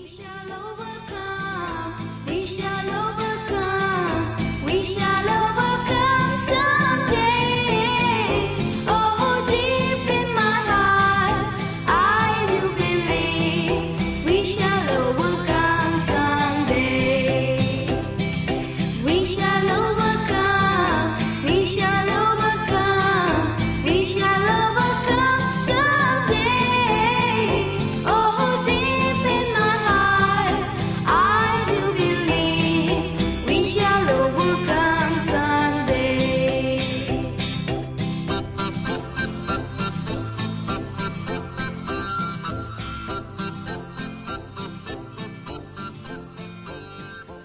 shall overcome. We shall overcome. We shall overcome someday. Oh, deep in my heart, I do believe we shall overcome someday. We shall overcome. We shall overcome. We shall overcome someday. Oh, deep in my heart, I do believe we shall overcome someday.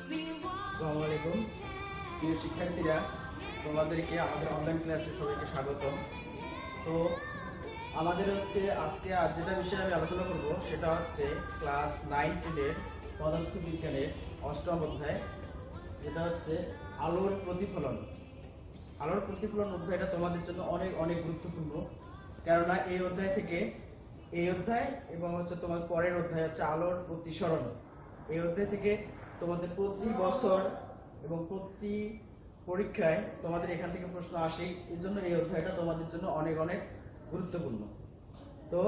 We walk. আসসালামু আলাইকুম প্রিয় শিক্ষার্থীরা, তোমাদেরকে আমাদের online ক্লাসে সবাইকে স্বাগতম। তো আমাদের আজকে যেটা বিষয়ে আমি আলোচনা করব সেটা হচ্ছে ক্লাস 9-10 পদার্থবিজ্ঞানের অষ্টম অধ্যায়, যেটা হচ্ছে আলোর প্রতিফলন। আলোর প্রতিফলন অধ্যায়টা তোমাদের জন্য অনেক অনেক গুরুত্বপূর্ণ, কেননা এই অধ্যায় থেকে এই অধ্যায় এবং হচ্ছে তোমার পরের অধ্যায় হচ্ছে আলোর প্রতিসরণ। এই অধ্যায় থেকে তোমাদের প্রতি বছর এবং প্রতি পরীক্ষায় তোমাদের এখান থেকে প্রশ্ন আসেই, এর জন্য এই অধ্যায়টা তোমাদের জন্য অনেক অনেক গুরুত্বপূর্ণ। তো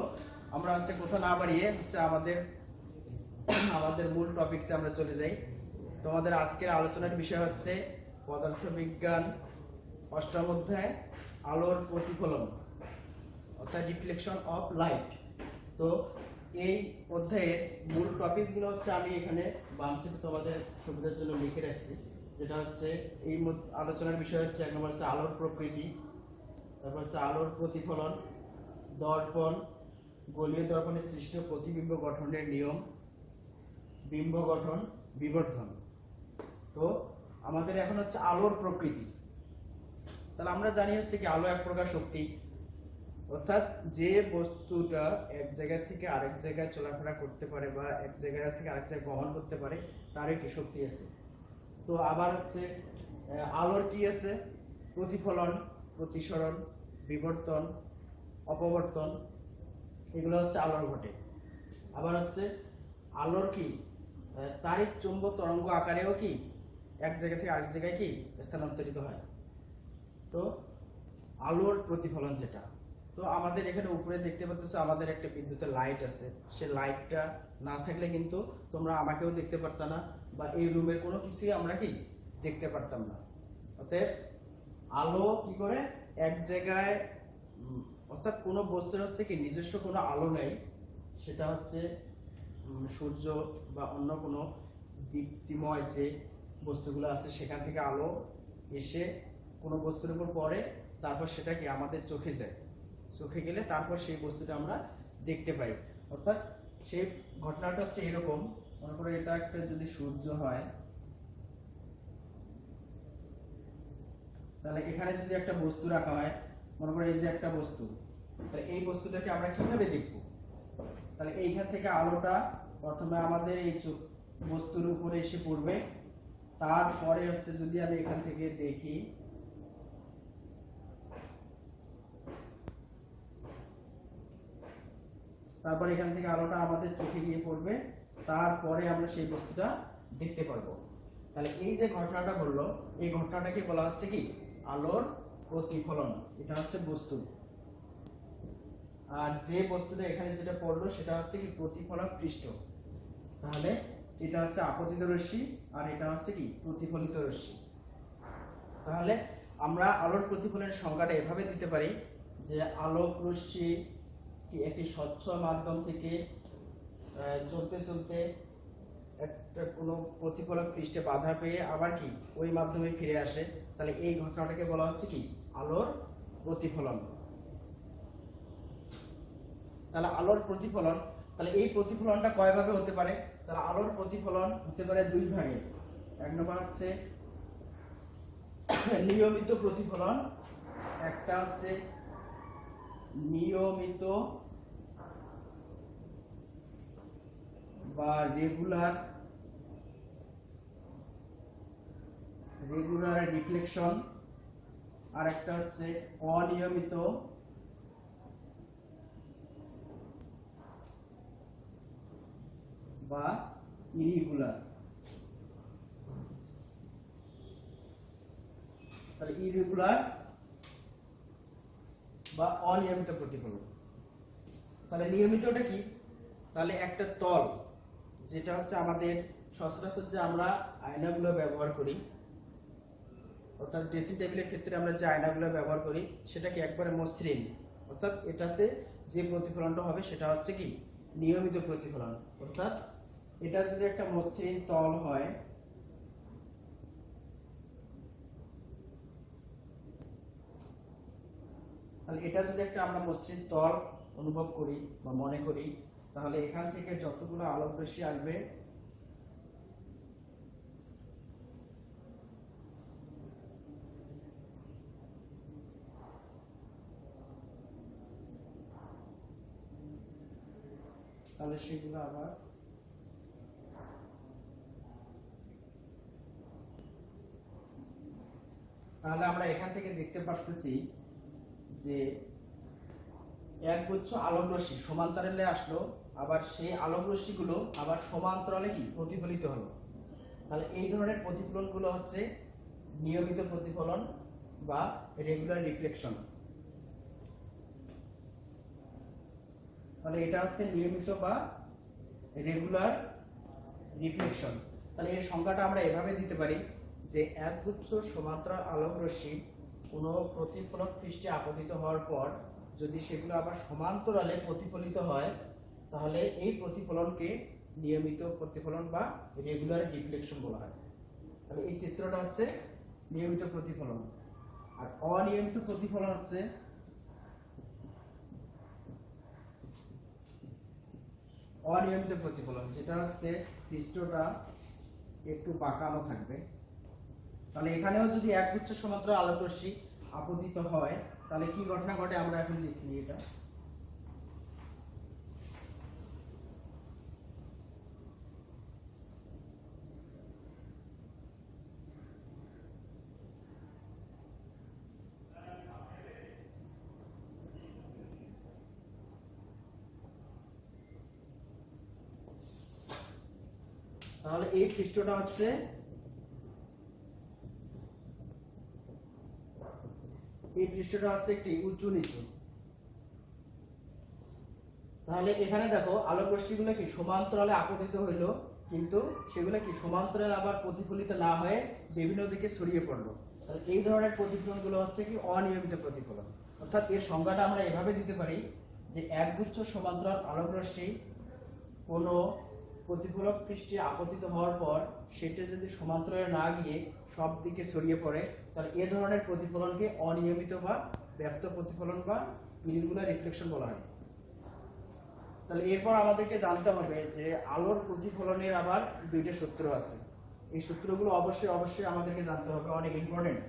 আমরা হচ্ছে কথা না বাড়িয়ে হচ্ছে আমাদের মূল টপিকসে আমরা চলে যাই। তোমাদের আজকের আলোচনার বিষয় হচ্ছে পদার্থবিজ্ঞান অষ্টম অধ্যায় আলোর প্রতিফলন, অর্থাৎ রিফ্লেকশন অফ লাইট। তো এই অধ্যায়ের মূল টপিকসগুলো হচ্ছে আমি এখানে বামসাইডে তোমাদের সুবিধার জন্য লিখে রাখছি, যেটা হচ্ছে এই আলোচনার বিষয় হচ্ছে 1 নম্বর হচ্ছে আলোর প্রকৃতি, তারপর হচ্ছে আলোর প্রতিফলন, দর্পণ, গোলীয় দর্পণে সৃষ্ট প্রতিবিম্ব গঠনের নিয়ম, বিম্ব গঠন, বিবর্ধন। তো আমাদের এখন হচ্ছে আলোর প্রকৃতি। তাহলে আমরা জানি হচ্ছে কি আলো এক প্রকার শক্তি, অর্থাৎ যে বস্তুটা এক জায়গা থেকে আরেক জায়গায় চলাফেরা করতে পারে বা এক জায়গা থেকে আরেক জায়গায় গমন করতে পারে, তারই কি শক্তি আছে। তো আবার হচ্ছে আলোর কি আছে, প্রতিফলন, প্রতিসরণ, বিবর্তন, অপবর্তন, এগুলো হচ্ছে আলোর ঘটে। আবার হচ্ছে আলোর কি তাড়িৎ চুম্বক তরঙ্গ আকারেও কি এক জায়গা থেকে আরেক জায়গায় কি স্থানান্তরিত হয়। তো আলোর প্রতিফলন যেটা, তো আমাদের এখানে উপরে দেখতে পাচ্ছ আমাদের একটা বিদ্যুতের লাইট আছে, সে লাইটটা না থাকলে কিন্তু তোমরা আমাকেও দেখতে পারতাম না বা এই রুমের কোনো কিছুই আমরা কি দেখতে পারতাম না। অতএব আলো কি করে এক জায়গায়, অর্থাৎ কোনো বস্তুর হচ্ছে কি নিজস্ব কোনো আলো নেই, সেটা হচ্ছে সূর্য বা অন্য কোনো দীপ্তিময় যে বস্তুগুলো আছে সেখান থেকে আলো এসে কোনো বস্তুর উপর পড়ে, তারপর সেটা কি আমাদের চোখে যায়, চোখে গেলে তারপর সেই বস্তুটা আমরা দেখতে পাই। অর্থাৎ সেই ঘটনাটা হচ্ছে এরকম, মনে করো এটা একটা যদি সূর্য হয়, তাহলে এখানে যদি একটা বস্তু রাখা হয়, মনে করো এই যে একটা বস্তু, তাহলে এই বস্তুটাকে আমরা কিভাবে দেখব। তাহলে এইখান থেকে আলোটা প্রথমে আমাদের এই বস্তুর উপরে এসে পড়বে, তারপরে হচ্ছে যদি আমি এখান থেকে দেখি, তারপর এখান থেকে আলোটা আমাদের চোখে গিয়ে পড়বে, তারপরে আমরা সেই বস্তুটা দেখতে পারবো। তাহলে এই যে ঘটনাটা ঘটলো, এই ঘটনাটাকে বলা হচ্ছে কি আলোর প্রতিফলন। এটা হচ্ছে বস্তু, আর যে বস্তুটা এখানে যেটা পড়লো সেটা হচ্ছে কি প্রতিফলন পৃষ্ঠ। তাহলে এটা হচ্ছে আপতিত রশ্মি আর এটা হচ্ছে কি প্রতিফলিত রশ্মি। তাহলে আমরা আলোর প্রতিফলনের সংজ্ঞাটা এভাবে দিতে পারি যে আলোক রশ্মি কি একটি স্বচ্ছ মাধ্যম থেকে চলতে চলতে একটা কোনো প্রতিফলক পৃষ্ঠে বাধা পেয়ে আবার কি ওই মাধ্যমে ফিরে আসে, তাহলে এই ঘটনাটাকে বলা হচ্ছে কি আলোর প্রতিফলন। তাহলে আলোর প্রতিফলন, তাহলে এই প্রতিফলনটা কয়ভাবে হতে পারে, তাহলে আলোর প্রতিফলন হতে পারে দুই ভাগে। 1 নম্বর হচ্ছে নিয়মিত প্রতিফলন, একটা হচ্ছে নিয়মিত বা রেগুলার রিফ্লেকশন, আর একটা হচ্ছে অনিয়মিত বা ইরেগুলার। তাহলে ইরেগুলার বা অনিয়মিত প্রতিফলন। তাহলে নিয়মিতটা কি? তাহলে একটা তল, যেটা হচ্ছে আমাদের সচরাচর যে আমরা আয়নাগুলো ব্যবহার করি, অর্থাৎ ড্রেসিং টেবিলের ক্ষেত্রে আমরা যে আয়নাগুলো ব্যবহার করি সেটা কি একবারে মসৃণ, অর্থাৎ এটাতে যে প্রতিফলনটা হবে সেটা হচ্ছে কি নিয়মিত প্রতিফলন। অর্থাৎ এটা যদি একটা মসৃণ তল হয়, তাহলে এটা যদি একটা আমরা মসৃণ তল অনুভব করি বা মনে করি, তাহলে এখান থেকে যতগুলো আলোক রশ্মি আসবে তাহলে সেগুলো আবার তাহলে আমরা এখান থেকে দেখতে পারতেছি যে একগুচ্ছ আলোক রশ্মি সমান্তরালে আসলো, আবার সেই আলোক রশ্মিগুলো আবার সমান্তরালে কি প্রতিফলিত হলো। তাহলে এই ধরনের প্রতিফলনগুলো হচ্ছে নিয়মিত প্রতিফলন বা রেগুলার রিফ্লেকশন। তাহলে এটা হচ্ছে নিয়মিত বা রেগুলার রিফ্লেকশন। তাহলে এর সংজ্ঞাটা আমরা এভাবে দিতে পারি যে একগুচ্ছ সমান্তরাল আলোক রশ্মি কোনো প্রতিফলক পৃষ্ঠে আপতিত হওয়ার পর যদি সেগুলো আবার সমান্তরালে প্রতিফলিত হয়, তাহলে এই প্রতিফলনকে নিয়মিত প্রতিফলন বা রেগুলার রিফ্লেকশন বলা হয়। তাহলে এই চিত্রটা হচ্ছে নিয়মিত প্রতিফলন। আর অনিয়মিত প্রতিফলন হচ্ছে অনিয়মিত প্রতিফলন, যেটা হচ্ছে পৃষ্ঠটা একটু বাঁকানো থাকবে। তাহলে এখানেও যদি একগুচ্ছ সমান্তরাল আলোক রশ্মি আপতিত হয়, তাহলে কি ঘটনা ঘটে আমরা এখন দেখি এটা। তাহলে এই পৃষ্ঠটা হচ্ছে একটি উঁচু নিচু। তাহলে এখানে দেখো আলোক রশ্মিগুলো কি সমান্তরালে আপতিত হইলো, কিন্তু সেগুলো কি সমান্তরালে আবার প্রতিফলিত না হয়ে বিভিন্ন দিকে ছড়িয়ে পড়লো। তাহলে এই ধরনের প্রতিফলনগুলো হচ্ছে কি অনিয়মিত প্রতিফলন। অর্থাৎ এর সংজ্ঞাটা আমরা এভাবে দিতে পারি যে একগুচ্ছ সমান্তরাল আলোক রশ্মি কোনো প্রতিফলক পৃষ্ঠে আপতিত হওয়ার পর সেটা যদি সমান্তরালে না গিয়ে সব দিকে ছড়িয়ে পড়ে, তাহলে এ ধরনের প্রতিফলনকে অনিয়মিত বা ব্যপ্ত প্রতিফলন বা ইরেগুলার রিফ্লেকশন বলা হয়। তাহলে এরপর আমাদেরকে জানতে হবে যে আলোর প্রতিফলনের আবার দুইটা সূত্র আছে। এই সূত্রগুলো অবশ্যই আমাদেরকে জানতে হবে, অনেক ইম্পর্টেন্ট।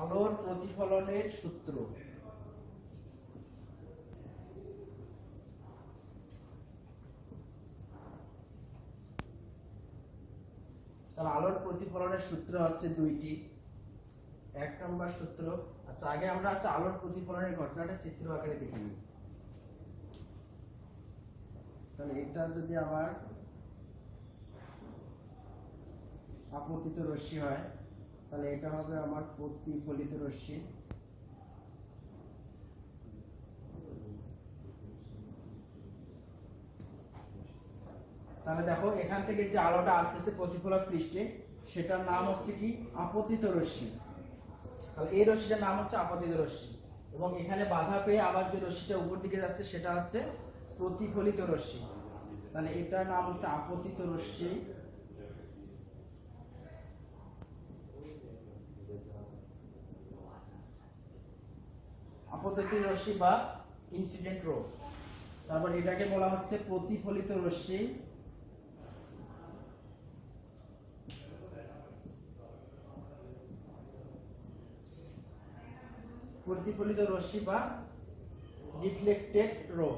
আলোর প্রতিফলনের সূত্র। তাহলে আলোর প্রতিফলনের সূত্র হচ্ছে দুইটি। এক নম্বর সূত্র, আচ্ছা আগে আমরা আলোর প্রতিফলনের ঘটনাটা চিত্র আকারে দেখে নিই। তাহলে এটা যদি আমার আপতিত রশ্মি হয়, তাহলে এটা হবে আমার প্রতিফলিত রশ্মি। তাহলে দেখো এখান থেকে যে আলোটা আসতেছে প্রতিফলক পৃষ্ঠে, সেটার নাম হচ্ছে কি আপতিত রশ্মি। তাহলে এই রশ্মিটার নাম হচ্ছে আপতিত রশ্মি, এবং এখানে বাধা পেয়ে আবার যে রশ্মিটা উপর দিকে যাচ্ছে সেটা হচ্ছে প্রতিফলিত রশ্মি। তাহলে এটার নাম হচ্ছে আপতিত রশ্মি। আপতিত রশ্মি বা ইনসিডেন্ট রো। তারপর এটাকে বলা হচ্ছে প্রতিফলিত রশ্মি। প্রতিফলিত রশ্মি বা রিফ্লেক্টেড রো।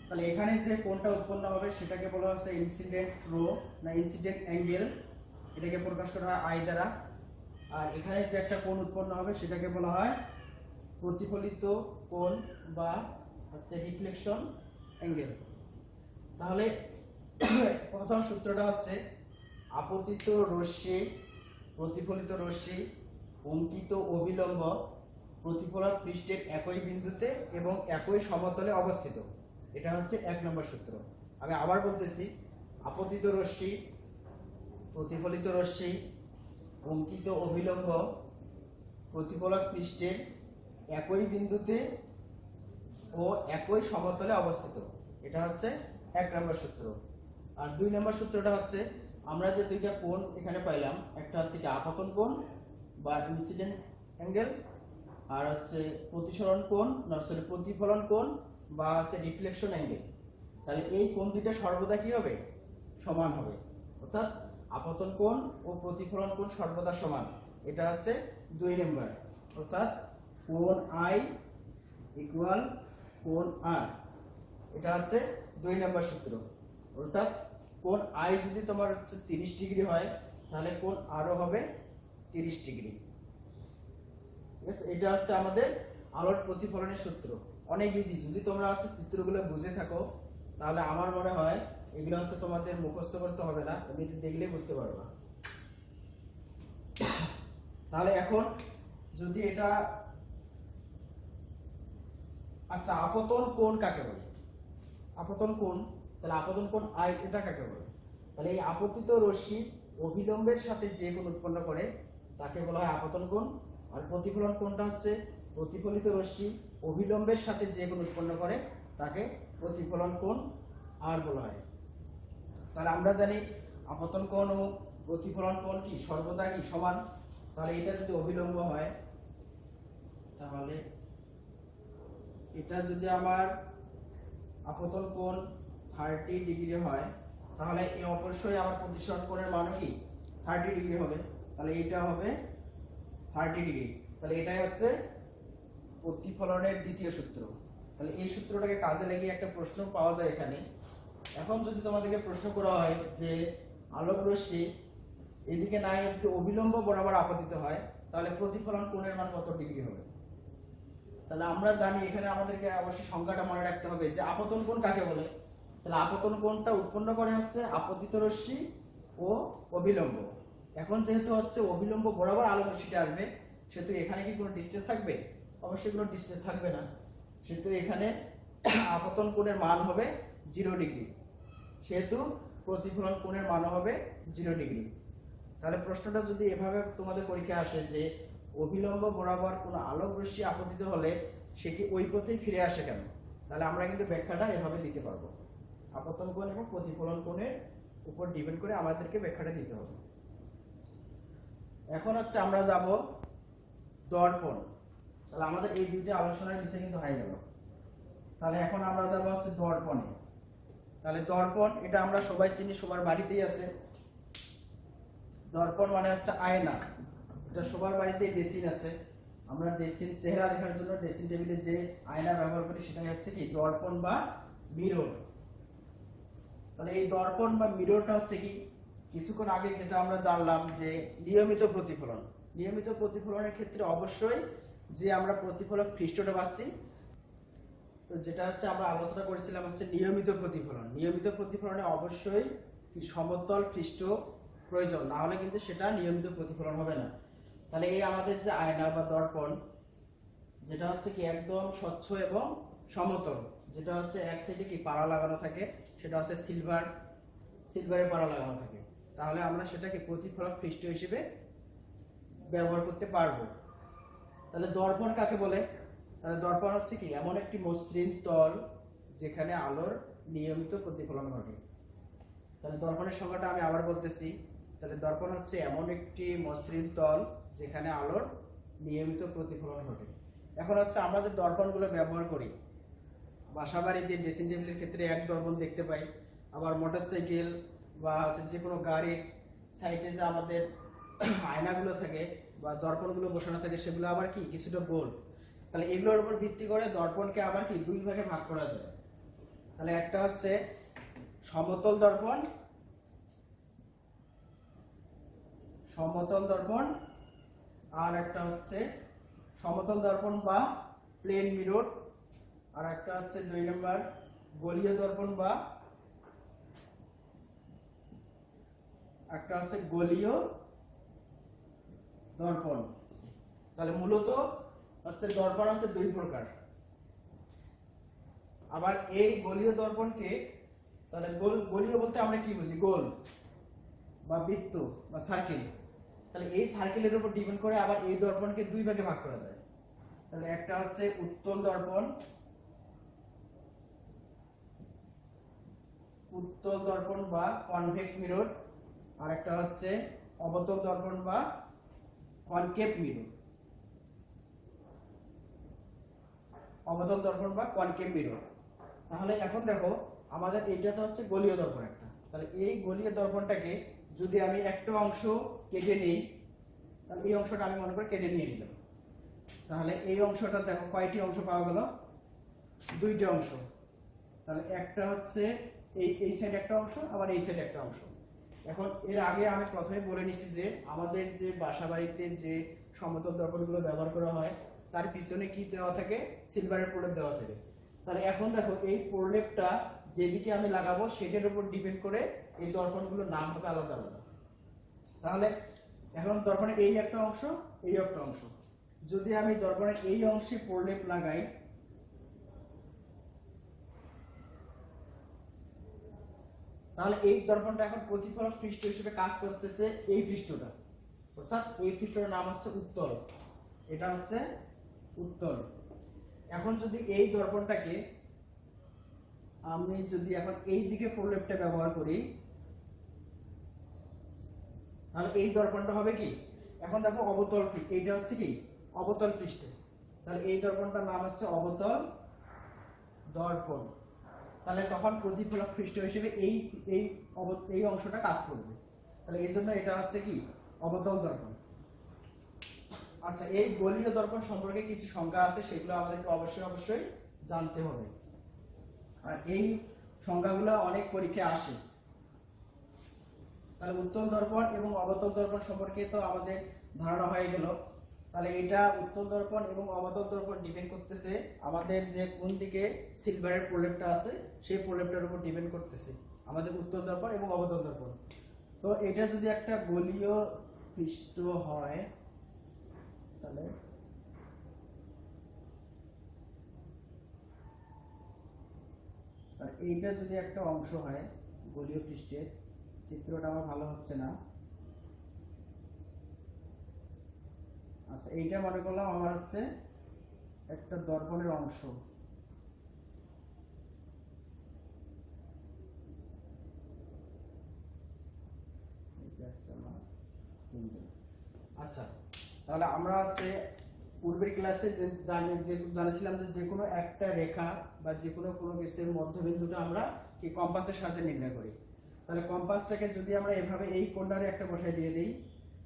তাহলে এখানে যে কোণটা উৎপন্ন হবে সেটাকে বলা হচ্ছে ইনসিডেন্ট রো না ইনসিডেন্ট অ্যাঙ্গেল। এটাকে প্রকাশ করা হয় আই দ্বারা। আর এখানে যে একটা কোণ উৎপন্ন হবে সেটাকে বলা হয় প্রতিফলিত কোণ বা হচ্ছে রিফ্লেকশন অ্যাঙ্গেল। তাহলে প্রথম সূত্রটা হচ্ছে আপতিত রশ্মি, প্রতিফলিত রশ্মি, অঙ্কিত অবিলম্ব প্রতিফলক পৃষ্ঠের একই বিন্দুতে এবং একই সমতলে অবস্থিত। এটা হচ্ছে 1 নম্বর সূত্র। আমি আবার বলতেছি, আপতিত রশ্মি, প্রতিফলিত রশ্মি, অঙ্কিত অবিলম্ব প্রতিফলক পৃষ্ঠের একই বিন্দুতে ও একই সমতলে অবস্থিত। এটা হচ্ছে 1 নম্বর সূত্র। আর 2 নম্বর সূত্রটা হচ্ছে আমরা যে দুইটা কোণ এখানে পাইলাম, একটা হচ্ছে কি আপতন কোণ বা ইনসিডেন্ট অ্যাঙ্গেল, আর হচ্ছে প্রতিসরণ কোণ প্রতিফলন কোণ বা হচ্ছে রিফ্লেকশন অ্যাঙ্গেল। তাহলে এই কোণ দুইটা সর্বদা কি হবে? সমান হবে, অর্থাৎ আপতন কোণ ও প্রতিফলন কোণ সর্বদা সমান। এটা হচ্ছে 2 নম্বর, অর্থাৎ কোণ আই ইকুয়াল কোণ আর। এটা হচ্ছে 2 নম্বর সূত্র। অর্থাৎ কোণ আই যদি তোমার হচ্ছে 30 ডিগ্রি হয়, তাহলে কোণ আরও হবে 30 ডিগ্রি। এটা হচ্ছে আমাদের আলোর প্রতিফলনের সূত্র। অনেক ইজি, যদি তোমরা হচ্ছে চিত্রগুলো বুঝে থাকো তাহলে আমার মনে হয় এগুলো হচ্ছে তোমাদের মুখস্থ করতে হবে না, তুমি দেখলেই বুঝতে পারবা। তাহলে এখন যদি এটা, আচ্ছা আপতন কোণ কাকে বলে? আপতন কোণ, তাহলে আপতন কোণ আই এটা কাকে বলে? তাহলে এই আপতিত রশ্মি অবিলম্বের সাথে যে কোণ উৎপন্ন করে তাকে বলা হয় আপতন কোণ। আর প্রতিফলন কোণটা হচ্ছে প্রতিফলিত রশ্মি অবিলম্বের সাথে যে কোণ উৎপন্ন করে তাকে প্রতিফলন কোণ আর বলা হয়। তাহলে আমরা জানি আপতন কোণ ও প্রতিফলন কোণ কি সর্বদা কি সমান। তাহলে এটা যদি অবিলম্ব হয়, তাহলে এটা যদি আমার আপতন কোণ 30 ডিগ্রি হয়, তাহলে এই অবশ্যই আমার প্রতিসরণ কোণের মান কি 30 ডিগ্রি হবে। তাহলে এটা হবে 30 ডিগ্রি। তাহলে এটাই হচ্ছে প্রতিফলনের দ্বিতীয় সূত্র। তাহলে এই সূত্রটাকে কাজে লাগিয়ে একটা প্রশ্ন পাওয়া যায় এখানে। এখন যদি তোমাদেরকে প্রশ্ন করা হয় যে আলোক রশ্মি এদিকে না যদি অবিলম্ব বরাবর আপতিত হয়, তাহলে প্রতিফলন কোণের মান কত ডিগ্রি হবে? তাহলে আমরা জানি এখানে আমাদেরকে অবশ্যই সংখ্যাটা মনে রাখতে হবে যে আপতন কোণ কাকে বলে। তাহলে আপতন কোণটা উৎপন্ন করে হচ্ছে আপতিত রশ্মি ও অবিলম্ব। এখন যেহেতু হচ্ছে অবিলম্ব বরাবর আলোক রশ্মিটা আসবে, সেহেতু এখানে কি কোনো ডিসটেন্স থাকবে? অবশ্যই কোনো ডিসটেন্স থাকবে না। সেহেতু এখানে আপতন কোণের মান হবে 0 ডিগ্রি, সেহেতু প্রতিফলন কোণের মান হবে 0 ডিগ্রি। তাহলে প্রশ্নটা যদি এভাবে তোমাদের পরীক্ষায় আসে যে অবিলম্ব বরাবর কোনো আলোক রশ্মি আপতিত হলে সে কি ওই পথেই ফিরে আসে কেন, তাহলে আমরা কিন্তু ব্যাখ্যাটা এভাবে দিতে পারবো। আপতন কোণ এবং প্রতিফলন কোণের উপর ডিপেন্ড করে আমাদেরকে ব্যাখ্যাটা দিতে হবে। এখন হচ্ছে আমরা যাব দর্পণ। তাহলে আমাদের এই দুইটা আলোচনার বিষয় কিন্তু হয়ে গেল। তাহলে এখন আমরা যাব হচ্ছে দর্পণে। তাহলে দর্পণ এটা আমরা সবাই চিনি, সবার বাড়িতেই আছে। দর্পণ মানে হচ্ছে আয়না। এটা সবার বাড়িতেই বেসিন আছে। আমরা বেসিন চেহারা দেখার জন্য ড্রেসিং টেবিলে যে আয়না ব্যবহার করি সেটাই হচ্ছে কি দর্পণ বা মিরর। তাহলে এই দর্পণ বা মিররটা হচ্ছে কি কিছুক্ষণ আগে যেটা আমরা জানলাম যে নিয়মিত প্রতিফলন। নিয়মিত প্রতিফলনের ক্ষেত্রে অবশ্যই যে আমরা প্রতিফলক পৃষ্ঠটা পাচ্ছি, তো যেটা হচ্ছে আমরা আলোচনা করেছিলাম হচ্ছে নিয়মিত প্রতিফলন। নিয়মিত প্রতিফলনে অবশ্যই সমতল পৃষ্ঠ প্রয়োজন, না হলে কিন্তু সেটা নিয়মিত প্রতিফলন হবে না। তাহলে এই আমাদের যে আয়না বা দর্পণ, যেটা হচ্ছে কি একদম স্বচ্ছ এবং সমতল, যেটা হচ্ছে এক সাইডে কি পাড়া লাগানো থাকে, সেটা হচ্ছে সিলভারের পাড়া লাগানো থাকে, তাহলে আমরা সেটাকে প্রতিফলক পৃষ্ঠ হিসেবে ব্যবহার করতে পারবো। তাহলে দর্পণ কাকে বলে? তাহলে দর্পণ হচ্ছে কি এমন একটি মসৃণ তল যেখানে আলোর নিয়মিত প্রতিফলন ঘটে। তাহলে দর্পণের সংজ্ঞাটা আমি আবার বলতেছি। তাহলে দর্পণ হচ্ছে এমন একটি মসৃণ তল যেখানে আলোর নিয়মিত প্রতিফলন ঘটে। এখন হচ্ছে আমরা যে দর্পণগুলো ব্যবহার করি বাসা বাড়িতে ড্রেসিং টেবিলের ক্ষেত্রে এক দর্পণ দেখতে পাই, আবার মোটরসাইকেল বা হচ্ছে যে কোনো গাড়ির সাইডে যে আমাদের আয়নাগুলো থাকে বা দর্পণগুলো বসানো থাকে সেগুলো আবার কি কিছুটা গোল। তাহলে এগুলোর উপর ভিত্তি করে দর্পণকে আবার কি দুই ভাগে ভাগ করা যায়। তাহলে একটা হচ্ছে সমতল দর্পণ আর একটা হচ্ছে সমতল দর্পণ বা প্লেন মিরর, আর একটা হচ্ছে 2 নম্বর গলীয় দর্পণ বা একটা হচ্ছে গলীয় দর্পণ। তাহলে মূলত হচ্ছে দর্পণ হচ্ছে 2 প্রকার। আবার এই গলীয় দর্পণকে, তাহলে গলীয় বলতে আমরা কি বুঝি? গোল বা বৃত্ত বা সার্কেল। তাহলে এই সার্কেলের উপর ডিপেন্ড করে আবার এই দর্পণকে 2 ভাগে ভাগ করা যায়। তাহলে একটা হচ্ছে উত্তল দর্পণ, উত্তল দর্পণ বা কনভেক্স মিরর, আর একটা হচ্ছে অবতল দর্পণ বা কনকেভ মিরর। অবতল দর্পণ বা কনকেভ মিরর। তাহলে এখন দেখো আমাদের এটা তো হচ্ছে গলীয় দর্পণ একটা। তাহলে এই গলীয় দর্পণটাকে যদি আমি একটা অংশ কেটে নিই, তাহলে এই অংশটা আমি মনে করি কেটে নিয়ে নিলাম। তাহলে এই অংশটা দেখো কয়টি অংশ পাওয়া গেল? 2টি অংশ। তাহলে একটা হচ্ছে এই সাইড একটা অংশ, আবার এই সাইড একটা অংশ। এখন এর আগে আমি প্রথমে বলে নিছি যে আমাদের যে বাসাবাড়িতে যে সমতল দর্পণগুলো ব্যবহার করা হয় তার পিছনে কি দেওয়া থাকে? সিলভারের প্রলেপ দেওয়া থাকে। তাহলে এখন দেখো এই প্রলেপটা যেদিকে আমি লাগাবো সেটার উপর ডিপেন্ড করে এই দর্পণগুলোর নাম হবে আলাদা আলাদা। তাহলে এখন দর্পণের এই একটা অংশ, এই একটা অংশ। যদি আমি দর্পণের এই অংশে প্রলেপ লাগাই, তাহলে এই দর্পণটা এখন প্রতিফলক পৃষ্ঠ হিসেবে কাজ করতেছে এই পৃষ্ঠটা, অর্থাৎ এই পৃষ্ঠটার নাম হচ্ছে উত্তল। এটা হচ্ছে উত্তল। এখন যদি এই দর্পণটাকে আমি যদি এখন এই দিকে প্রলেপটা ব্যবহার করি, তাহলে এই দর্পণটা হবে কি? এখন দেখো অবতল, এইটা হচ্ছে কি? অবতল পৃষ্ঠ। তাহলে এই দর্পণটার নাম হচ্ছে অবতল দর্পণ। তাহলে তখন প্রতিফলক পৃষ্ঠ হিসেবে এই এই এই অংশটা কাজ করবে। তাহলে এই জন্য এটা হচ্ছে কি? অবতল দর্পণ। আচ্ছা, এই গলীয় দর্পণ সম্পর্কে কিছু সংজ্ঞা আছে, সেগুলো আমাদেরকে অবশ্যই জানতে হবে। আর এই সংজ্ঞাগুলো অনেক পরীক্ষায় আসে। তাহলে উত্তল দর্পণ এবং অবতল দর্পণ সম্পর্কে তো আমাদের ধারণা হয়ে গেল। তাহলে এটা উত্তল দর্পণ এবং অবতল দর্পণ ডিপেন্ড করতেছে আমাদের যে কোন দিকে সিলভারের প্রলেপটা আছে সেই প্রলেপটার উপর ডিপেন্ড করতেছে আমাদের উত্তল দর্পণ এবং অবতল দর্পণ। তো এটা যদি একটা গলীয় পৃষ্ঠ হয়, তাহলে এইটা যদি একটা অংশ হয় গলীয় পৃষ্ঠের, চিত্রটা আমার ভালো হচ্ছে না। আচ্ছা, এইটা মনে করলাম আমার হচ্ছে একটা দর্পণের অংশ। আচ্ছা, তাহলে আমরা হচ্ছে পূর্বের ক্লাসে জানিয়েছিলাম যে যে কোনো একটা রেখা বা যে কোনো কিছুর মধ্যবিন্দুটা আমরা কি কম্পাসের সাহায্যে নির্ণয় করি। তাহলে কম্পাসটাকে যদি আমরা এভাবে এই কোণটারে একটা বসায় দিয়ে দিই,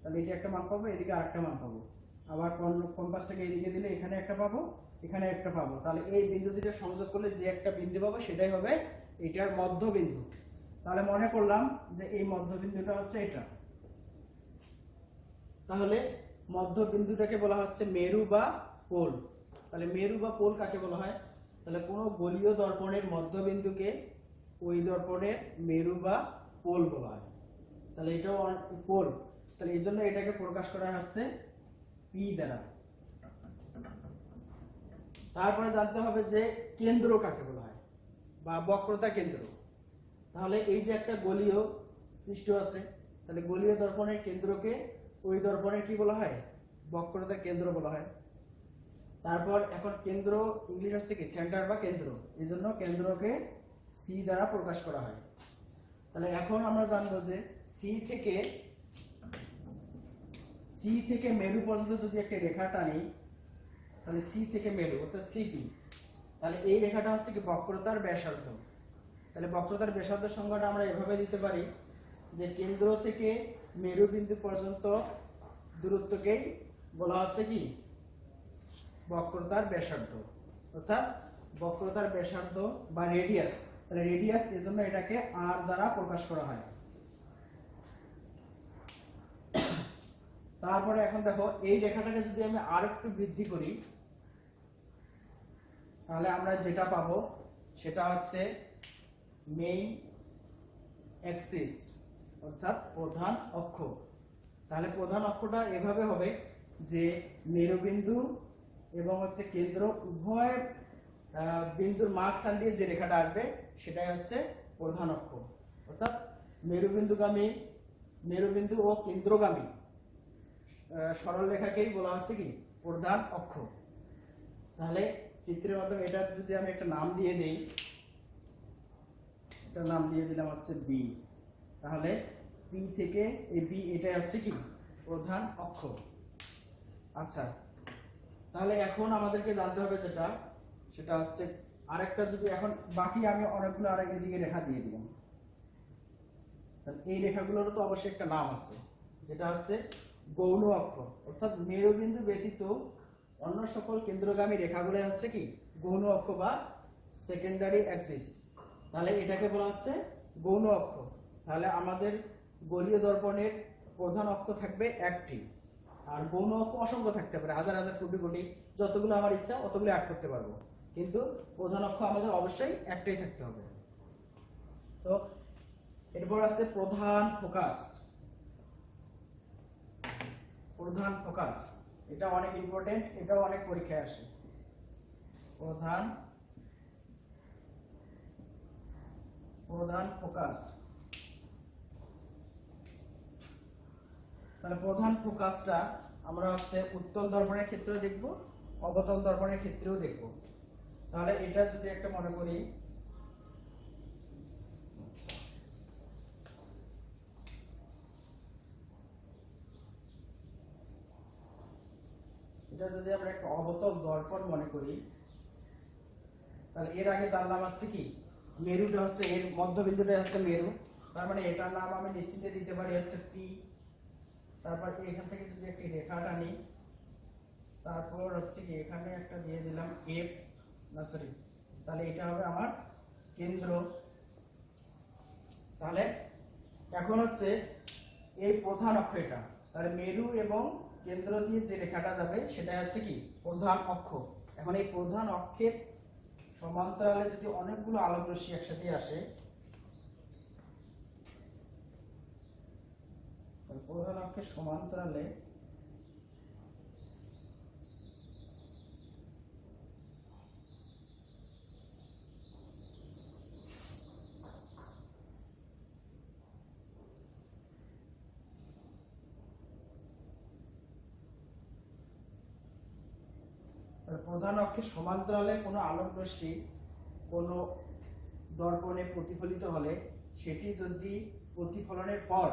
তাহলে এটা একটা মান পাবো, এদিকে আরেকটা মান পাবো। আবার কম্পাসটাকে এদিকে দিলে এখানে একটা পাবো, এখানে একটা পাবো। তাহলে এই বিন্দু দুটো সংযোগ করলে যে একটা বিন্দু পাবো সেটাই হবে এটার মধ্যবিন্দু। তাহলে মনে করলাম যে এই মধ্যবিন্দুটা হচ্ছে এটা। তাহলে মধ্যবিন্দুটাকে বলা হচ্ছে মেরু বা পোল। তাহলে মেরু বা পোল কাকে বলা হয়? তাহলে কোনো গলীয় দর্পণের মধ্যবিন্দুকে ওই দর্পণের মেরু বা পোল বলা হয়। তাহলে এটাও পোল। তাহলে এই জন্য এটাকে প্রকাশ করা হচ্ছে পি দ্বারা। তারপরে জানতে হবে যে কেন্দ্র কাকে বলা হয় বা বক্রতা কেন্দ্র। তাহলে এই যে একটা গলীয় পৃষ্ঠ আছে, তাহলে গলীয় দর্পণের কেন্দ্রকে ওই দর্পণের কি বলা হয়? বক্রতার কেন্দ্র বলা হয়। তারপর এখন কেন্দ্র ইংলিশ হচ্ছে কি? সেন্টার বা কেন্দ্র। এই জন্য কেন্দ্রকে সি দ্বারা প্রকাশ করা হয়। তাহলে এখন আমরা জানবো যে সি থেকে মেরু পর্যন্ত যদি একটা রেখা টানি, তাহলে সি থেকে মেরু অর্থাৎ সিপি, তাহলে এই রেখাটা হচ্ছে কি? বক্রতার ব্যাসার্ধ। তাহলে বক্রতার ব্যাসার্ধের সংজ্ঞাটা আমরা এভাবে দিতে পারি যে কেন্দ্র থেকে মেরু বিন্দু পর্যন্ত দূরত্বকেই বলা হচ্ছে কি? বক্রতার ব্যাসার্ধ, অর্থাৎ বক্রতার ব্যাসার্ধ বা রেডিয়াস। তাহলে রেডিয়াস, এজন্য এটাকে আর দ্বারা প্রকাশ করা হয়। তারপরে এখন দেখো এই রেখাটাকে যদি আমি আর একটু বৃদ্ধি করি, তাহলে আমরা যেটা পাবো সেটা হচ্ছে মেইন অ্যাক্সিস, অর্থাৎ প্রধান অক্ষ। তাহলে প্রধান অক্ষটা এভাবে হবে যে মেরুবিন্দু এবং হচ্ছে কেন্দ্র উভয় বিন্দুর মাঝখান দিয়ে যে রেখাটা আসবে সেটাই হচ্ছে প্রধান অক্ষ। অর্থাৎ মেরুবিন্দু ও কেন্দ্রগামী সরল রেখাকেই বলা হচ্ছে কি প্রধান অক্ষ। তাহলে চিত্রের মাধ্যমে এটা যদি আমি একটা নাম দিয়ে দেই, এটা নাম দিয়ে দিলাম হচ্ছে বি, তাহলে পি থেকে এই বি এটাই হচ্ছে কি প্রধান অক্ষ। আচ্ছা, তাহলে এখন আমাদেরকে জানতে হবে যেটা সেটা হচ্ছে আরেকটা, যদি এখন বাকি আমি অনেকগুলো আরেক দিকে রেখা দিয়ে দিলাম, তাহলে এই রেখাগুলোরও তো অবশ্যই একটা নাম আছে, যেটা হচ্ছে গৌণ অক্ষ। অর্থাৎ মেরুবিন্দু ব্যতীত অন্য সকল কেন্দ্রগামী রেখাগুলো হচ্ছে কি গৌণ অক্ষ বা সেকেন্ডারি অ্যাক্সিস। তাহলে এটাকে বলা হচ্ছে গৌণ অক্ষ। তাহলে আমাদের গোলীয় দর্পণের প্রধান অক্ষ থাকবে একটি, আর গৌণ অক্ষ অসংখ্য থাকতে পারে, হাজার হাজার কোটি কোটি, যতগুলো আমার ইচ্ছা অতগুলো অ্যাড করতে পারবো, কিন্তু প্রধান অক্ষ আমাদের অবশ্যই একটাই থাকতে হবে। তো এরপর আছে প্রধান ফোকাস। প্রধান ফোকাস এটা অনেক ইম্পর্টেন্ট, এটাও অনেক পরীক্ষায় আসে। প্রধান ফোকাস। তাহলে প্রধান ফোকাসটা আমরা হচ্ছে উত্তল দর্পণের ক্ষেত্রেও দেখব, অবতল দর্পণের ক্ষেত্রেও দেখব। তাহলে এটা যদি একটা মনে করি, এটা যদি আমরা একটা অবতল দর্পণ মনে করি, তাহলে এর আগে জানলাম হচ্ছে কি মেরুটা হচ্ছে, এর মধ্যবিন্দুটা হচ্ছে মেরু, তার মানে এটার নাম আমি নিশ্চিন্তে দিতে পারি হচ্ছে পি। তারপর এখান থেকে যদি একটি রেখা টানি, তারপর হচ্ছে কি এখানে একটা দিয়ে দিলাম এফ, না সরি, তাহলে এটা হবে আমার কেন্দ্র। তাহলে এখন হচ্ছে এই প্রধান অক্ষ এটা, তাহলে মেরু এবং কেন্দ্র দিয়ে যে রেখাটা যাবে সেটা হচ্ছে কি প্রধান অক্ষ। এখন এই প্রধান অক্ষের সমান্তরালে যদি অনেকগুলো আলোক রশ্মি একসাথে আসে, প্রধান অক্ষের সমান্তরালে প্রধান অক্ষের সমান্তরালে কোনো আলোক রশ্মি কোনো দর্পণে প্রতিফলিত হলে সেটি যদি প্রতিফলনের পর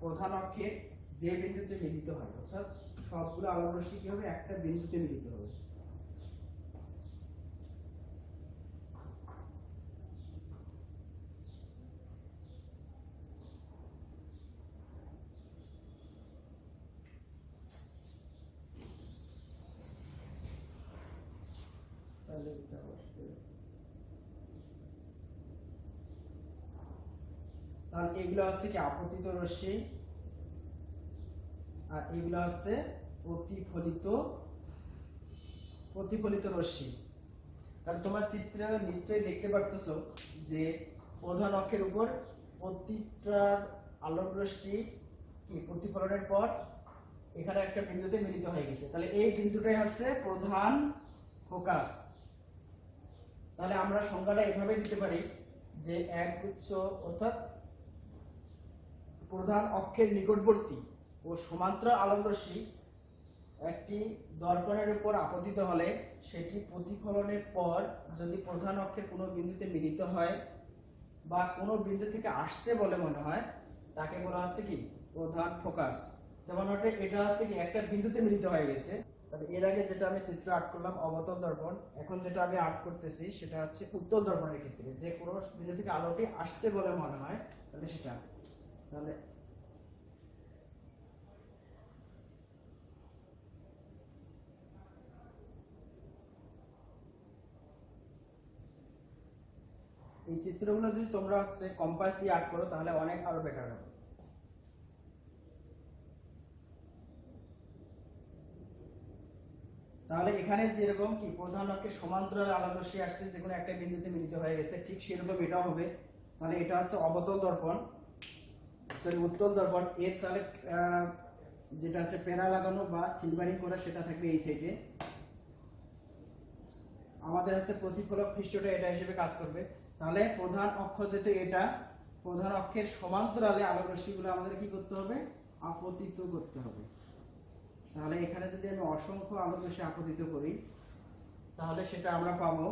প্রধান অক্ষের যে বিন্দুতে মিলিত হয়, অর্থাৎ সবগুলো আলোক রশ্মি কি হবে একটা বিন্দুতে মিলিত হবে। তাহলে এগুলো হচ্ছে কি আপতিত রশ্মি, আর এগুলো হচ্ছে প্রতিফলিত রশ্মি। তাহলে তোমার চিত্রে নিশ্চয়ই দেখতে পারতেছো যে প্রধান অক্ষের উপর প্রতিটা আলোক রশ্মি কি প্রতিফলনের পর এখানে একটা বিন্দুতে মিলিত হয়ে গেছে, তাহলে এই বিন্দুটাই হচ্ছে প্রধান ফোকাস। তাহলে আমরা সংজ্ঞাটা এভাবে দিতে পারি যে একগুচ্ছ অর্থাৎ প্রধান অক্ষের নিকটবর্তী ও সমান্তরাল আলোক রশ্মি একটি দর্পণের উপর আপতিত হলে সেটি প্রতিফলনের পর যদি প্রধান অক্ষের কোনো বিন্দুতে মিলিত হয় বা কোনো বিন্দু থেকে আসছে বলে মনে হয়, তাকে বলা হচ্ছে কি প্রধান ফোকাস। যেমন এটা হচ্ছে কি একটা বিন্দুতে মিলিত হয়ে গেছে। তবে এর আগে যেটা আমি চিত্র আর্ট করলাম অবতল দর্পণ, এখন যেটা আমি আর্ট করতেছি সেটা হচ্ছে উত্তল দর্পণের ক্ষেত্রে, যে কোনো বিন্দু থেকে আলোটি আসছে বলে মনে হয়, তাহলে সেটা, তাহলে এই চিত্রগুলো যদি তোমরা হচ্ছে কম্পাস দিয়ে আর্ট করো তাহলে অনেক আরো বেটার হবে। তাহলে এখানে যেরকম কি প্রধান অক্ষের সমান্তরাল আলোক রশ্মি আসছে যে কোনো একটা বিন্দুতে মিলিত হয়ে গেছে, ঠিক সেরকম এটাও হবে। তাহলে এটা হচ্ছে অবতল দর্পণ, সরি উত্তল দর্পণ। এর তাহলে যেটা হচ্ছে প্যারা লাগানো বা সিলভারিং করা সেটা থাকবে এই সাইডে। আমাদের হচ্ছে প্রতিফলক পৃষ্ঠটা এটা হিসেবে কাজ করবে। তাহলে প্রধান অক্ষ যেহেতু এটা, প্রধান অক্ষের সমান্তরালে আলোক রশ্মিগুলো আমাদের কি করতে হবে, আপতিত করতে হবে। তাহলে এখানে যদি আমি অসংখ্য আলোক রশ্মি আপতিত করি তাহলে সেটা আমরা পাবো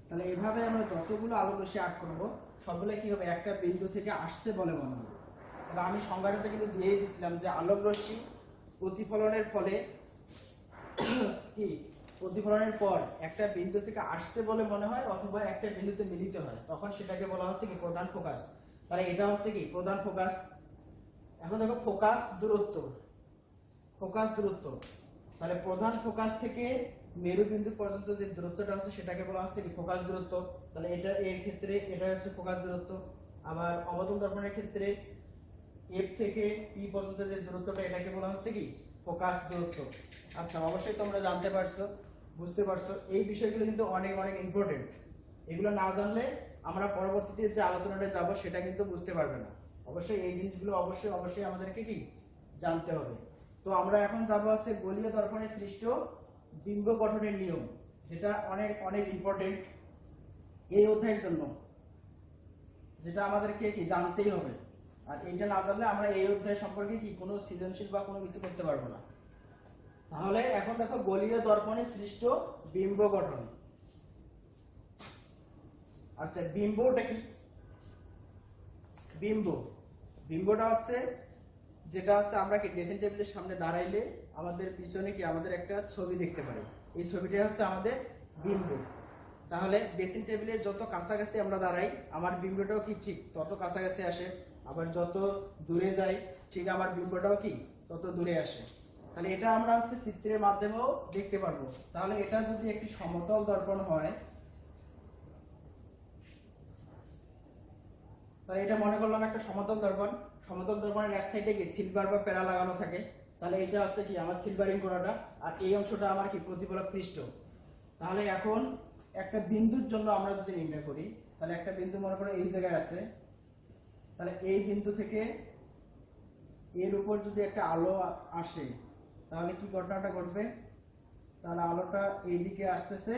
তাহলে এভাবে আমরা যতগুলো আলোক রশ্মি আট করবো সবগুলো কি হবে, একটা বিন্দু থেকে আসছে বলে মনে হবে। তাহলে আমি সংজ্ঞাটাতে কিন্তু দিয়ে দিয়েছিলাম যে আলোক রশ্মি প্রতিফলনের ফলে কি প্রতিফলনের পর একটা বিন্দু থেকে আসছে বলে মনে হয় অথবা একটা বিন্দুতে মিলিত হয়, তখন সেটাকে বলা হচ্ছে কি প্রধান ফোকাস। তাহলে এটা হচ্ছে কি প্রধান ফোকাস। এখন দেখো ফোকাস দূরত্ব, ফোকাস দূরত্ব, তাহলে প্রধান ফোকাস থেকে মেরু বিন্দু পর্যন্ত যে দূরত্বটা হচ্ছে সেটাকে বলা হচ্ছে কি ফোকাস দূরত্ব। তাহলে এটা এর ক্ষেত্রে এটা হচ্ছে ফোকাস দূরত্ব। আবার অবতল দর্পণের ক্ষেত্রে এফ থেকে পি পর্যন্ত যে দূরত্বটা এটাকে বলা হচ্ছে কি ফোকাস দূরত্ব। আচ্ছা, অবশ্যই তোমরা জানতে পারছো, বুঝতে পারছো। এই বিষয়গুলো কিন্তু অনেক অনেক ইম্পর্টেন্ট। এগুলো না জানলে আমরা পরবর্তীতে যে আলোচনাটা যাব সেটা কিন্তু বুঝতে পারবে না। অবশ্যই এই জিনিসগুলো অবশ্যই অবশ্যই আমাদেরকে কি জানতে হবে। তো আমরা এখন যাব হচ্ছে গোলীয় দর্পণে সৃষ্ট বিম্ব গঠনের নিয়ম, যেটা অনেক অনেক ইম্পর্টেন্ট এই অধ্যায়ের জন্য, যেটা আমাদেরকে কি জানতেই হবে। আর এইটা না জানলে আমরা এই অধ্যায় সম্পর্কে কি কোনো সৃজনশীল বা কোনো কিছু করতে পারবো না। তাহলে এখন দেখো গোলীয় দর্পণে সৃষ্ট বিম্ব গঠন। আচ্ছা, বিম্বটা কি? বিম্বটা হচ্ছে যেটা হচ্ছে আমরা কি ড্রেসিং টেবিলের সামনে দাঁড়াইলে আমাদের পিছনে কি আমাদের একটা ছবি দেখতে পারি, এই ছবিটা হচ্ছে আমাদের বিম্ব। তাহলে ড্রেসিং টেবিলের যত কাছাকাছি আমরা দাঁড়াই আমার বিম্বটাও কি ঠিক তত কাছাকাছি আসে, আবার যত দূরে যাই ঠিক আমার বিম্বটাও কি তত দূরে আসে। তাহলে এটা আমরা হচ্ছে চিত্রের মাধ্যমেও দেখতে পারবো। তাহলে এটা যদি একটি সমতল দর্পণ হয়, তাহলে এটা মনে করলাম একটা সমতল দর্পণ। সমতল দর্পণের এক সাইডে কি সিলভার বা প্যারা লাগানো থাকে, তাহলে এটা হচ্ছে কি আমার সিলভারিং করাটা, আর এই অংশটা আমার কি প্রতিফলক পৃষ্ঠ। তাহলে এখন একটা বিন্দুর জন্য আমরা যদি নির্ণয় করি, তাহলে একটা বিন্দু মনে করো এই জায়গায় আছে, তাহলে এই বিন্দু থেকে এর উপর যদি একটা আলো আসে তাহলে কি ঘটনাটা ঘটবে, তাহলে আলোটা এইদিকে আসতেছে।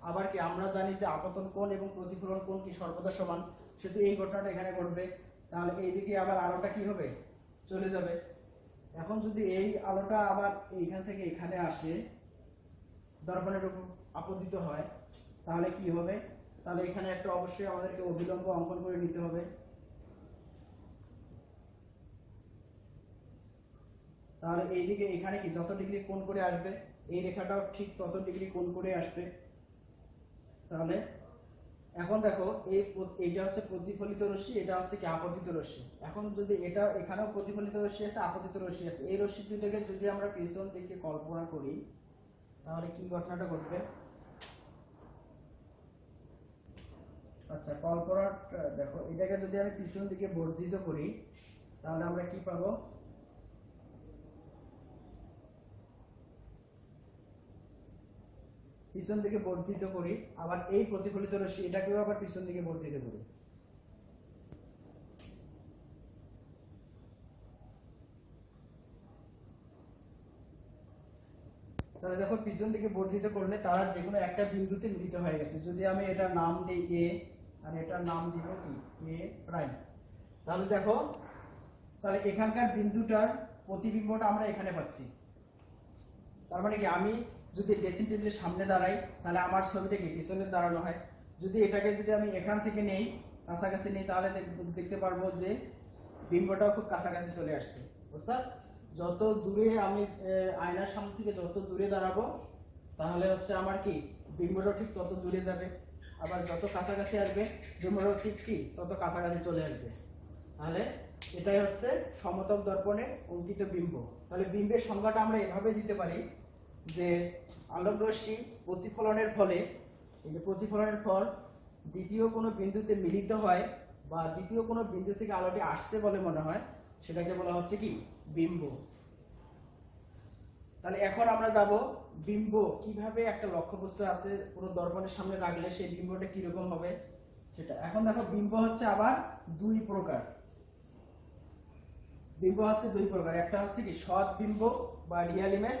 আবার কি আমরা জানি যে আপতন কোণ এবং প্রতিফলন কোণ কি সর্বদা সমান, সেহেতু এই ঘটনাটা এখানে ঘটবে। তাহলে এইদিকে আবার আলোটা কি হবে, চলে যাবে। এখন যদি এই আলোটা আবার এইখান থেকে এখানে আসে, দর্পণের উপর আপতিত হয়, তাহলে কি হবে, তাহলে এখানে একটা অবশ্যই আমাদেরকে অভিলম্ব অঙ্কন করে নিতে হবে। তাহলে এইদিকে এখানে কি যত ডিগ্রি কোণ করে আসবে এই রেখাটাও ঠিক তত ডিগ্রি কোণ করে আসবে। তাহলে এখন দেখো এইটা হচ্ছে প্রতিফলিত রশ্মি, এটা হচ্ছে কি আপতিত রশ্মি। এখন যদি এটা এখানেও প্রতিফলিত রশ্মি আছে, আপতিত রশ্মি আছে, এই রশ্মি দুটোকে যদি আমরা পিছন দিকে কল্পনা করি তাহলে কি ঘটনাটা ঘটবে। আচ্ছা, কল্পনা দেখো, এটাকে যদি আমি পিছন দিকে বর্ধিত করি তাহলে আমরা কি পাবো, পিছন দিকে বর্ধিত করি, আবার এই প্রতিফলিত রশ্মি এটাকেও আবার পিছন দিকে বর্ধিত করি। তাহলে দেখো পিছন দিকে বর্ধিত করলে তারা যে কোনো একটা বিন্দুতে মিলিত হয়ে গেছে। যদি আমি এটার নাম দিই এ আর এটার নাম দিব কি এ প্রাইম, তাহলে দেখো তাহলে এখানকার বিন্দুটার প্রতিবিম্বটা আমরা এখানে পাচ্ছি। তার মানে কি আমি যদি ড্রেসিং টেবিলের সামনে দাঁড়াই তাহলে আমার ছবিটা কি পিছনে দাঁড়ানো হয়। যদি এটাকে যদি আমি এখান থেকে নেই, কাছাকাছি নেই, তাহলে দেখতে পারবো যে বিম্বটাও খুব কাছাকাছি চলে আসছে। অর্থাৎ যত দূরে আমি আয়নার সামনে থেকে যত দূরে দাঁড়াবো তাহলে হচ্ছে আমার কি বিম্বটাও ঠিক তত দূরে যাবে, আবার যত কাছাকাছি আসবে বিম্বটাও ঠিক কি তত কাছাকাছি চলে আসবে। তাহলে এটাই হচ্ছে সমতল দর্পণে অঙ্কিত বিম্ব। তাহলে বিম্বের সংজ্ঞাটা আমরা এভাবে দিতে পারি যে আলোক রশ্মি প্রতিফলনের ফলে, এই যে প্রতিফলনের ফল দ্বিতীয় কোনো বিন্দুতে মিলিত হয় বা দ্বিতীয় কোনো বিন্দু থেকে আলোটি আসছে বলে মনে হয়, সেটাকে বলা হচ্ছে কি বিম্ব। তাহলে এখন আমরা যাব বিম্ব কিভাবে একটা লক্ষ্যবস্তু আছে পুরো দর্পণের সামনে রাখলে সেই বিম্বটা কিরকম হবে সেটা। এখন দেখো বিম্ব হচ্ছে আবার দুই প্রকার। বিম্ব হচ্ছে দুই প্রকার, একটা হচ্ছে কি সৎ বিম্ব বা রিয়েল ইমেজ,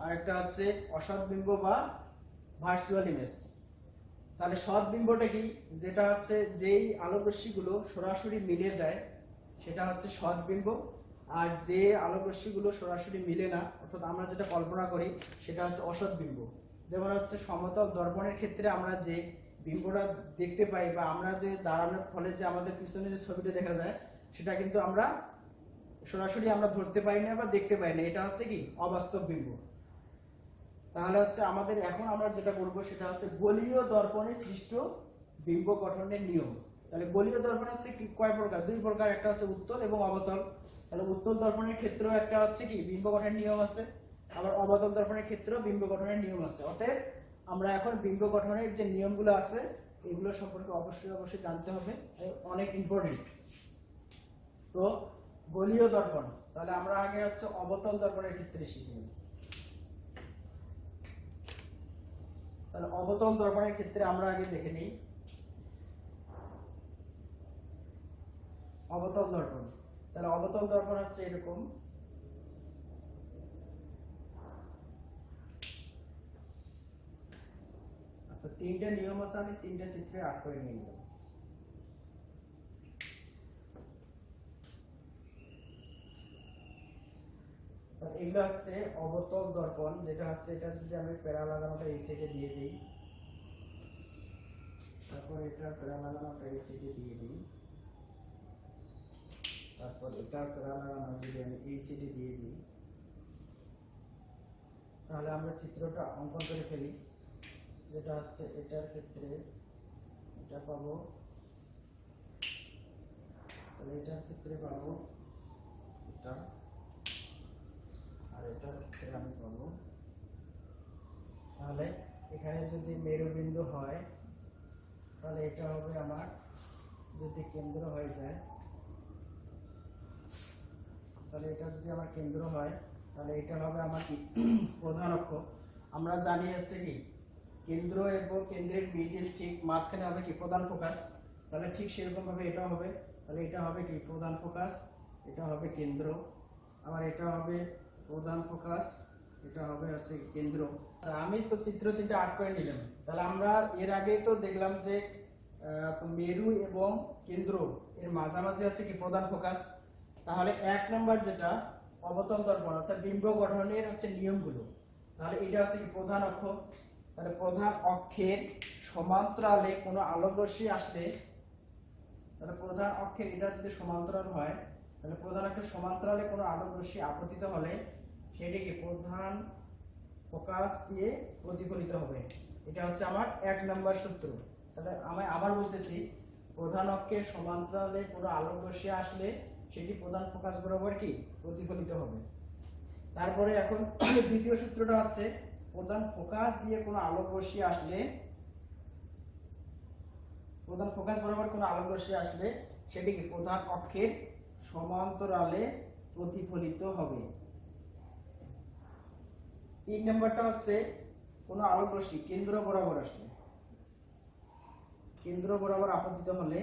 আর একটা হচ্ছে অসৎ বিম্ব বা ভার্চুয়াল ইমেজ। তাহলে সৎ বিম্বটা কি, যেটা হচ্ছে যেই আলোকরশ্মিগুলো সরাসরি মিলে যায় সেটা হচ্ছে সৎ বিম্ব, আর যে আলোকরশ্মিগুলো সরাসরি মিলে না অর্থাৎ আমরা যেটা কল্পনা করি সেটা হচ্ছে অসৎ বিম্ব। যেমন হচ্ছে সমতল দর্পণের ক্ষেত্রে আমরা যে বিম্বটা দেখতে পাই বা আমরা যে দাঁড়ানোর ফলে যে আমাদের পিছনে যে ছবিটা দেখা যায় সেটা কিন্তু আমরা সরাসরি আমরা ধরতে পারি না বা দেখতে পাই না, এটা হচ্ছে কি অবাস্তব বিম্ব। তাহলে হচ্ছে আমাদের এখন আমরা যেটা করব সেটা হচ্ছে গোলীয় দর্পণে সৃষ্ট বিম্ব গঠনের নিয়ম। তাহলে গোলীয় দর্পণ হচ্ছে কি কয় প্রকার, দুই প্রকার, একটা হচ্ছে উত্তল এবং অবতল। তাহলে উত্তল দর্পণের ক্ষেত্রেও একটা হচ্ছে কি বিম্ব গঠনের নিয়ম আছে, আবার অবতল দর্পণের ক্ষেত্রেও বিম্ব গঠনের নিয়ম আছে। অতএব আমরা এখন বিম্ব গঠনের যে নিয়মগুলো আছে এগুলো সম্পর্কে অবশ্যই জানতে হবে, অনেক ইম্পর্টেন্ট। তো গোলীয় দর্পণ, তাহলে আমরা আগে হচ্ছে অবতল দর্পণের ক্ষেত্রে শিখব। তাহলে অবতল দর্পণের ক্ষেত্রে আমরা আগে দেখে নিই অবতল দর্পণ। তাহলে অবতল দর্পণ হচ্ছে এরকম, আচ্ছা তিনটা নিয়ম আছে, আমি তিনটা চিত্রে আট করে নিয়ে নিলাম। এগুলো হচ্ছে অবতল দর্পণ, যেটা হচ্ছে এটা যদি আমি প্যারা লাগানোটা এই সাইডে দিয়ে দিই, তারপর এটা প্যারা লাগানোটা এই সাইডে দিয়ে দিই, তারপর এটা প্যারা লাগানো যদি আমি এই সাইডে দিয়ে দিই, তাহলে আমরা চিত্রটা অঙ্কন করে ফেলি। যেটা হচ্ছে এটার ক্ষেত্রে এটা পাবো, তাহলে এটার ক্ষেত্রে পাবো এটা, আর এটার ক্ষেত্রে আমি পাবো। তাহলে এখানে যদি মেরুবিন্দু হয় তাহলে এটা হবে আমার, যদি কেন্দ্র হয়ে যায় তাহলে এটা যদি আমার কেন্দ্র হয় তাহলে এটা হবে আমার কি প্রধান অক্ষ। আমরা জানি হচ্ছে কি কেন্দ্র এবং কেন্দ্রের মিডিল ঠিক মাঝখানে হবে কি প্রধান ফোকাস, তাহলে ঠিক সেরকম ভাবে এটা হবে। তাহলে এটা হবে কি প্রধান ফোকাস, এটা হবে কেন্দ্র, আবার এটা হবে প্রধান ফোকাস, এটা হবে হচ্ছে কেন্দ্র। আমি তো চিত্র তিনটা আট করে নিলাম। তাহলে আমরা এর আগে তো দেখলাম যে মেরু এবং কেন্দ্র এর মাঝামাঝি হচ্ছে কি প্রধান ফোকাস। তাহলে এক নম্বর যেটা অবতল দর্পণ অর্থাৎ বিম্ব গঠনের হচ্ছে নিয়মগুলো, তাহলে এটা হচ্ছে কি প্রধান অক্ষ। তাহলে প্রধান অক্ষের সমান্তরালে কোনো আলোকরশ্মি আসলে, তাহলে প্রধান অক্ষের এটা যদি সমান্তরাল হয় তাহলে প্রধান অক্ষের সমান্তরালে কোনো আলোকরশ্মি আপতিত হলে সেটিকে প্রধান ফোকাস দিয়ে প্রতিফলিত হবে। এটা হচ্ছে আমার এক নম্বর সূত্র। তাহলে আমি আবার বলতেছি, প্রধান অক্ষের সমান্তরালে কোনো আলোকরশ্মি আসলে সেটি প্রধান ফোকাস বরাবর কি প্রতিফলিত হবে। তারপরে এখন দ্বিতীয় সূত্রটা হচ্ছে প্রধান ফোকাস দিয়ে কোনো আলোকরশ্মি আসলে, প্রধান ফোকাস বরাবর কোনো আলোকরশ্মি আসলে সেটিকে প্রধান অক্ষের সমান্তরালে প্রতিফলিত হবে। তিন নম্বরটা হচ্ছে কোনো আলোকরশ্মি কেন্দ্র বরাবর আসলে, কেন্দ্র বরাবর আপতিত হলে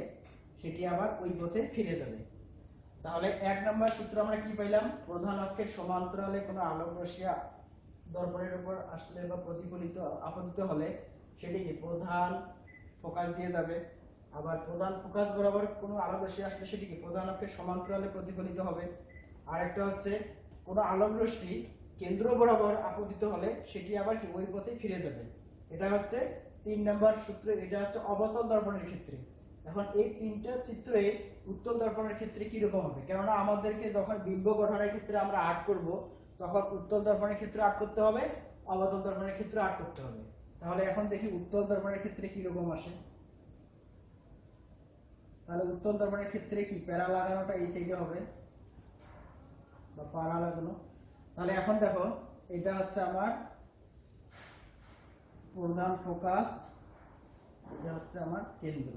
সেটি আবার ওই পথে ফিরে যাবে। তাহলে এক নম্বর সূত্র আমরা কি পাইলাম, প্রধান অক্ষের সমান্তরালে কোনো আলোকরশ্মি দর্পণের উপর আসলে বা প্রতিফলিত আপতিত হলে সেটিকে প্রধান ফোকাস দিয়ে যাবে। আবার প্রধান ফোকাস বরাবর কোনো আলোকরশ্মি আসলে সেটিকে প্রধান অক্ষের সমান্তরালে প্রতিফলিত হবে। আর একটা হচ্ছে কোনো আলোকরশ্মি কেন্দ্র বরাবর আপতিত হলে সেটি আবার কি ওই পথে ফিরে যাবে। এটা হচ্ছে তিন নম্বর সূত্র, এটা হচ্ছে অবতল দর্পণের ক্ষেত্রে। এখন এই তিনটা চিত্রে উত্তল দর্পণের ক্ষেত্রে কি রকম হবে, কেননা আমাদেরকে যখন বিম্ব গঠনের ক্ষেত্রে আমরা আট করব তখন উত্তল দর্পণের ক্ষেত্রে আট করতে হবে, অবতল দর্পণের ক্ষেত্রে আট করতে হবে। তাহলে এখন দেখি উত্তল দর্পণের ক্ষেত্রে কি রকম আসে। তাহলে উত্তল দর্পণের ক্ষেত্রে কি প্যারা লাগানোটা এই সাইডে হবে বা পারা লাগানো। তাহলে এখন দেখো এটা হচ্ছে আমার প্রধান ফোকাস, এটা হচ্ছে আমার কেন্দ্র।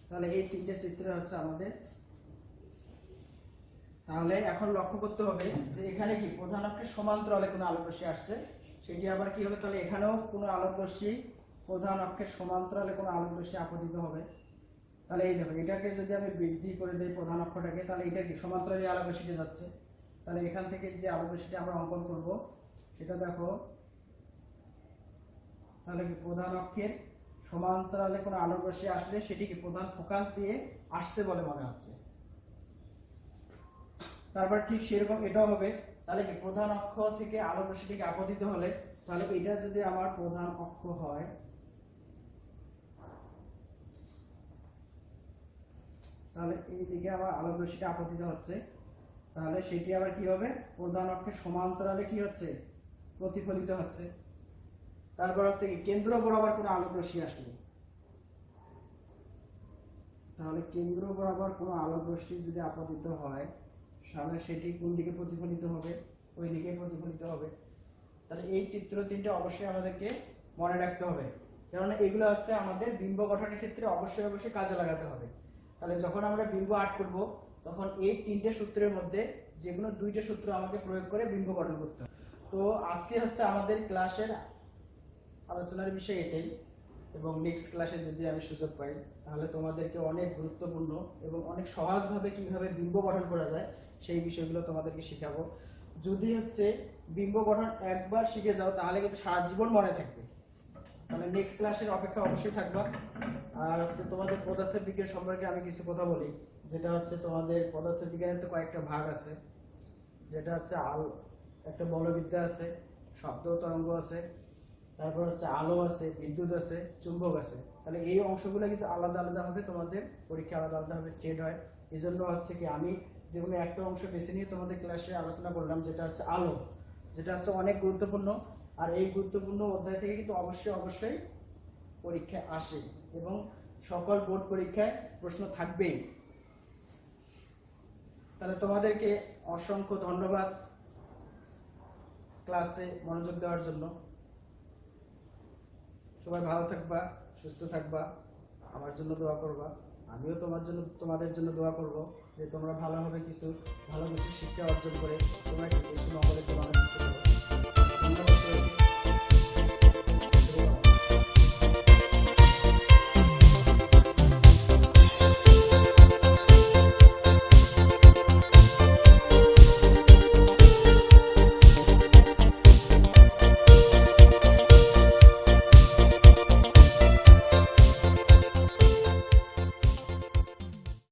তাহলে এই তিনটে চিত্র হচ্ছে আমাদের। তাহলে এখন লক্ষ্য করতে হবে যে এখানে কি প্রধান অক্ষের সমান্তরালে কোনো আলোক রশ্মি আসছে, সেটি আবার কি হবে, তাহলে এখানেও কোনো আলোক রশ্মি প্রধান অক্ষের সমান্তরালে কোনো আলোক রশ্মি আপতিত হবে। তাহলে এই দেখো, এটাকে যদি আমি বৃদ্ধি করে দেই প্রধান অক্ষটাকে, তাহলে এটা কি সমান্তরালে আলোক রশ্মিটা যাচ্ছে। তাহলে এখান থেকে যে আলোক রশ্মিটা আমরা অঙ্কন করব সেটা দেখো, তাহলে কি প্রধান অক্ষের সমান্তরালে কোনো আলোক রশ্মি আসলে সেটি কি প্রধান ফোকাস দিয়ে আসছে বলে মনে হচ্ছে। তারপর ঠিক সেরকম এটাও হবে। তাহলে কি প্রধান অক্ষ থেকে আলোক রশ্মিটিকে আপতিত হলে, তাহলে এটা যদি আমার প্রধান অক্ষ হয়, তাহলে এই দিকে আমার আলোক রশ্মিটা আপতিত হচ্ছে, তাহলে সেটি আবার কি হবে, প্রধান অক্ষের সমান্তরালে কি হচ্ছে, প্রতিফলিত হচ্ছে। তারপর হচ্ছে কি কেন্দ্র বরাবর কোনো আলোক রশ্মি আসলে, তাহলে কেন্দ্র বরাবর কোনো আলোক রশ্মি যদি আপতিত হয়, তাহলে সেটি কোন দিকে প্রতিফলিত হবে, ওই দিকে প্রতিফলিত হবে। তাহলে এই চিত্র তিনটে অবশ্যই আমাদেরকে মনে রাখতে হবে, কারণ এগুলো হচ্ছে আমাদের বিম্ব গঠনের ক্ষেত্রে অবশ্যই অবশ্যই কাজে লাগাতে হবে। তাহলে যখন আমরা বিম্ব আর্ট করব, তখন এই তিনটে সূত্রের মধ্যে যে কোনো দুইটা সূত্র আমাকে প্রয়োগ করে বিম্ব গঠন করতে হবে। তো আজকে হচ্ছে আমাদের ক্লাসের আলোচনার বিষয় এটাই, এবং নেক্সট ক্লাসে যদি আমি সুযোগ পাই তাহলে তোমাদেরকে অনেক গুরুত্বপূর্ণ এবং অনেক সহজভাবে কিভাবে বিম্ব গঠন করা যায় সেই বিষয়গুলো তোমাদেরকে শেখাবো। যদি হচ্ছে বিম্ব গঠন একবার শিখে যাও তাহলে কিন্তু সারা জীবন মনে থাকবে। তাহলে নেক্সট ক্লাসের অপেক্ষা অবশ্যই থাকবা। আর হচ্ছে তোমাদের পদার্থবিজ্ঞান সম্পর্কে আমি কিছু কথা বলি, যেটা হচ্ছে তোমাদের পদার্থবিজ্ঞানের তো কয়েকটা ভাগ আছে, যেটা হচ্ছে একটা বলবিদ্যা আছে, শব্দ তরঙ্গ আছে, তারপর হচ্ছে আলো আছে, বিদ্যুৎ আছে, চুম্বক আছে। তাহলে এই অংশগুলো কিন্তু আলাদা আলাদা হবে, তোমাদের পরীক্ষা আলাদা আলাদা ভাবে সেট হয়। এই জন্য হচ্ছে কি আমি যেগুলো একটা অংশ বেছে নিয়ে তোমাদের ক্লাসে আলোচনা করলাম, যেটা হচ্ছে আলো, যেটা হচ্ছে অনেক গুরুত্বপূর্ণ। আর এই গুরুত্বপূর্ণ অধ্যায় থেকে কিন্তু অবশ্যই অবশ্যই পরীক্ষায় আসে এবং সকল বোর্ড পরীক্ষায় প্রশ্ন থাকবেই। তাহলে তোমাদেরকে অসংখ্য ধন্যবাদ ক্লাসে মনোযোগ দেওয়ার জন্য। সবাই ভালো থাকবা, সুস্থ থাকবা, আমার জন্য দোয়া করবা, আমিও তোমাদের জন্য দোয়া করব যে তোমরা ভালো কিছু শিক্ষা অর্জন করে তোমরা মঙ্গলের জন্য অনেক কিছু করো। ধন্যবাদ।